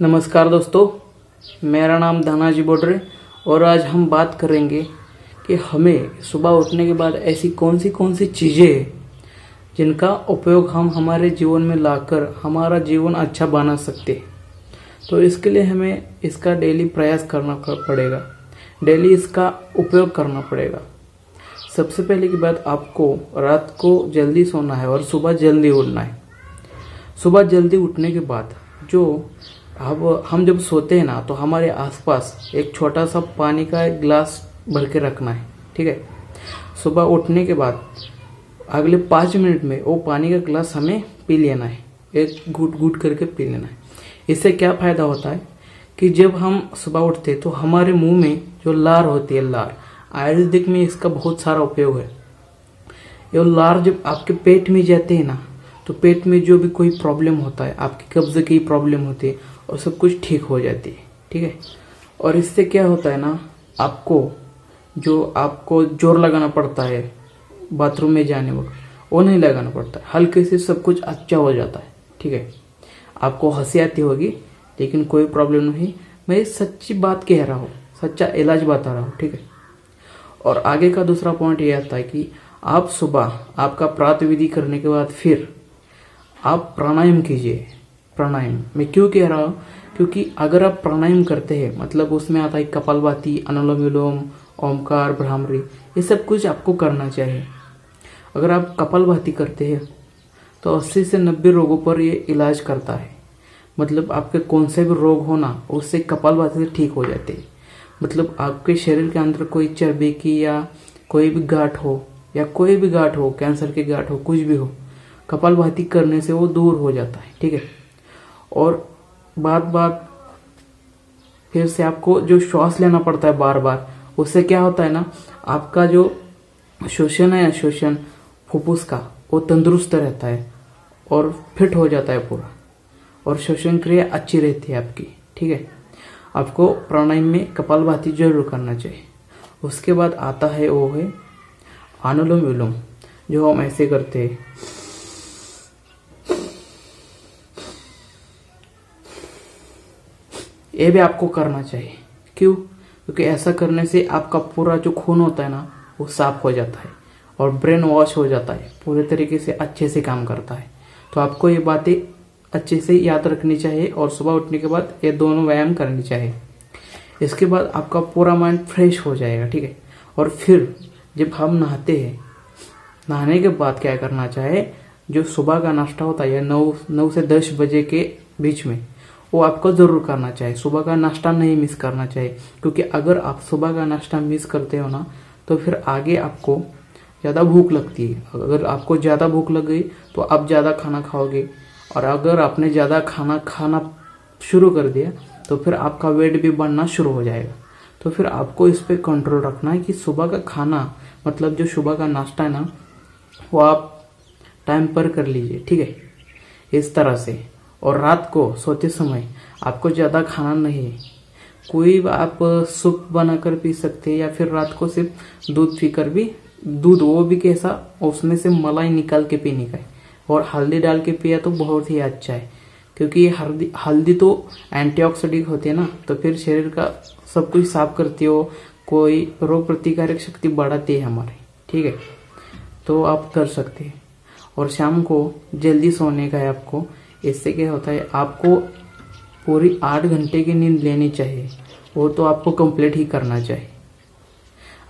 नमस्कार दोस्तों, मेरा नाम धनाजी बोडरे और आज हम बात करेंगे कि हमें सुबह उठने के बाद ऐसी कौन सी चीज़ें हैं जिनका उपयोग हम हमारे जीवन में लाकर हमारा जीवन अच्छा बना सकते हैं। तो इसके लिए हमें इसका डेली प्रयास करना पड़ेगा, डेली इसका उपयोग करना पड़ेगा। सबसे पहले की बात, आपको रात को जल्दी सोना है और सुबह जल्दी उठना है। सुबह जल्दी उठने के बाद अब हम जब सोते हैं ना, तो हमारे आसपास एक छोटा सा पानी का एक गिलास भर के रखना है। ठीक है, सुबह उठने के बाद अगले 5 मिनट में वो पानी का गिलास हमें पी लेना है, एक घूट घूट करके पी लेना है। इससे क्या फायदा होता है कि जब हम सुबह उठते तो हमारे मुंह में जो लार होती है, लार आयुर्वेदिक में इसका बहुत सारा उपयोग है। ये लार जब आपके पेट में जाते हैं ना, तो पेट में जो भी कोई प्रॉब्लम होता है, आपकी कब्ज की प्रॉब्लम होती है और सब कुछ ठीक हो जाती है। ठीक है, और इससे क्या होता है ना, आपको जोर लगाना पड़ता है बाथरूम में जाने वक्त, वो नहीं लगाना पड़ता है, हल्के से सब कुछ अच्छा हो जाता है। ठीक है, आपको हंसी आती होगी लेकिन कोई प्रॉब्लम नहीं, मैं सच्ची बात कह रहा हूँ, सच्चा इलाज बता रहा हूँ। ठीक है, और आगे का दूसरा पॉइंट ये आता है कि आप सुबह आपका प्रातः विधि करने के बाद फिर आप प्राणायाम कीजिए। प्राणायाम मैं क्यों कह रहा हूँ, क्योंकि अगर आप प्राणायाम करते हैं, मतलब उसमें आता है कपालभाति, अनुलोम विलोम, ओमकार, भ्रामरी, ये सब कुछ आपको करना चाहिए। अगर आप कपालभाति करते हैं तो 80 से 90 रोगों पर ये इलाज करता है। मतलब आपके कौन से भी रोग हो ना, उससे कपालभाति से ठीक हो जाते हैं। मतलब आपके शरीर के अंदर कोई चर्बी की या कोई भी गांठ हो, कैंसर की गांठ हो, कुछ भी हो, कपालभाति करने से वो दूर हो जाता है। ठीक है, और बात फिर से आपको जो श्वास लेना पड़ता है बार बार, उससे क्या होता है ना, आपका जो शोषण फुफ्फुस का, वो तंदुरुस्त रहता है और फिट हो जाता है पूरा, और श्वसन क्रिया अच्छी रहती है आपकी। ठीक है, आपको प्राणायाम में कपालभाति जरूर करना चाहिए। उसके बाद आता है वो है अनुलोम विलोम, जो हम ऐसे करते हैं। ये भी आपको करना चाहिए। क्यों? क्योंकि ऐसा करने से आपका पूरा जो खून होता है ना, वो साफ हो जाता है और ब्रेन वॉश हो जाता है, पूरे तरीके से अच्छे से काम करता है। तो आपको ये बातें अच्छे से याद रखनी चाहिए और सुबह उठने के बाद ये दोनों व्यायाम करनी चाहिए। इसके बाद आपका पूरा माइंड फ्रेश हो जाएगा। ठीक है, और फिर जब हम नहाते हैं, नहाने के बाद क्या करना चाहिए, जो सुबह का नाश्ता होता है 9 से 10 बजे के बीच में, वो आपको जरूर करना चाहिए। सुबह का नाश्ता नहीं मिस करना चाहिए, क्योंकि अगर आप सुबह का नाश्ता मिस करते हो ना, तो फिर आगे आपको ज़्यादा भूख लगती है। अगर आपको ज़्यादा भूख लग गई तो आप ज़्यादा खाना खाओगे, और अगर आपने ज़्यादा खाना शुरू कर दिया तो फिर आपका वेट भी बढ़ना शुरू हो जाएगा। तो फिर आपको इस पर कंट्रोल रखना है कि सुबह का खाना, मतलब जो सुबह का नाश्ता है ना, वो आप टाइम पर कर लीजिए। ठीक है, इस तरह से। और रात को सोते समय आपको ज़्यादा खाना नहीं है, कोई आप सूप बनाकर पी सकते हैं, या फिर रात को सिर्फ दूध पीकर भी, दूध वो भी कैसा, उसमें से मलाई निकाल के पीने का है, और हल्दी डाल के पिया तो बहुत ही अच्छा है। क्योंकि हल्दी तो एंटीऑक्सीडेंट होती है ना, तो फिर शरीर का सब कुछ साफ करती हो, कोई रोग प्रतिकारक शक्ति बढ़ाती है हमारी। ठीक है, तो आप कर सकते हैं। और शाम को जल्दी सोने का है आपको। इससे क्या होता है, आपको पूरी 8 घंटे की नींद लेनी चाहिए, वो तो आपको कंप्लीट ही करना चाहिए।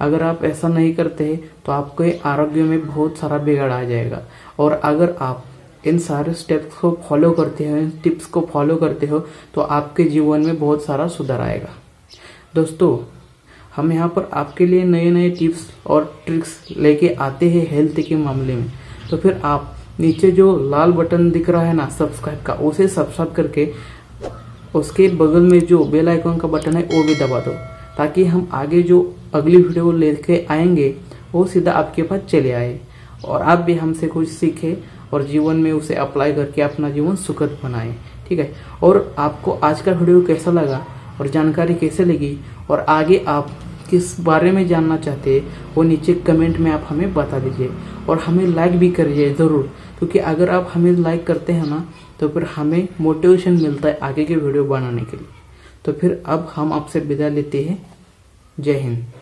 अगर आप ऐसा नहीं करते हैं तो आपके आरोग्य में बहुत सारा बिगाड़ आ जाएगा। और अगर आप इन सारे स्टेप्स को फॉलो करते हो, इन टिप्स को फॉलो करते हो, तो आपके जीवन में बहुत सारा सुधार आएगा। दोस्तों, हम यहाँ पर आपके लिए नए टिप्स और ट्रिक्स लेके आते हैं हेल्थ के मामले में। तो फिर आप नीचे जो लाल बटन दिख रहा है ना सब्सक्राइब का, उसे सब्सक्राइब करके उसके बगल में जो बेल आइकन का बटन है वो भी दबा दो, ताकि हम आगे जो अगली वीडियो लेके आएंगे वो सीधा आपके पास चले आए, और आप भी हमसे कुछ सीखें और जीवन में उसे अप्लाई करके अपना जीवन सुखद बनाएं। ठीक है, और आपको आज का वीडियो कैसा लगा और जानकारी कैसे लगी, और आगे आप किस बारे में जानना चाहते हैं, वो नीचे कमेंट में आप हमें बता दीजिए। और हमें लाइक भी करिए ज़रूर, क्योंकि अगर आप हमें लाइक करते हैं ना, तो फिर हमें मोटिवेशन मिलता है आगे के वीडियो बनाने के लिए। तो फिर अब हम आपसे विदा लेते हैं। जय हिंद।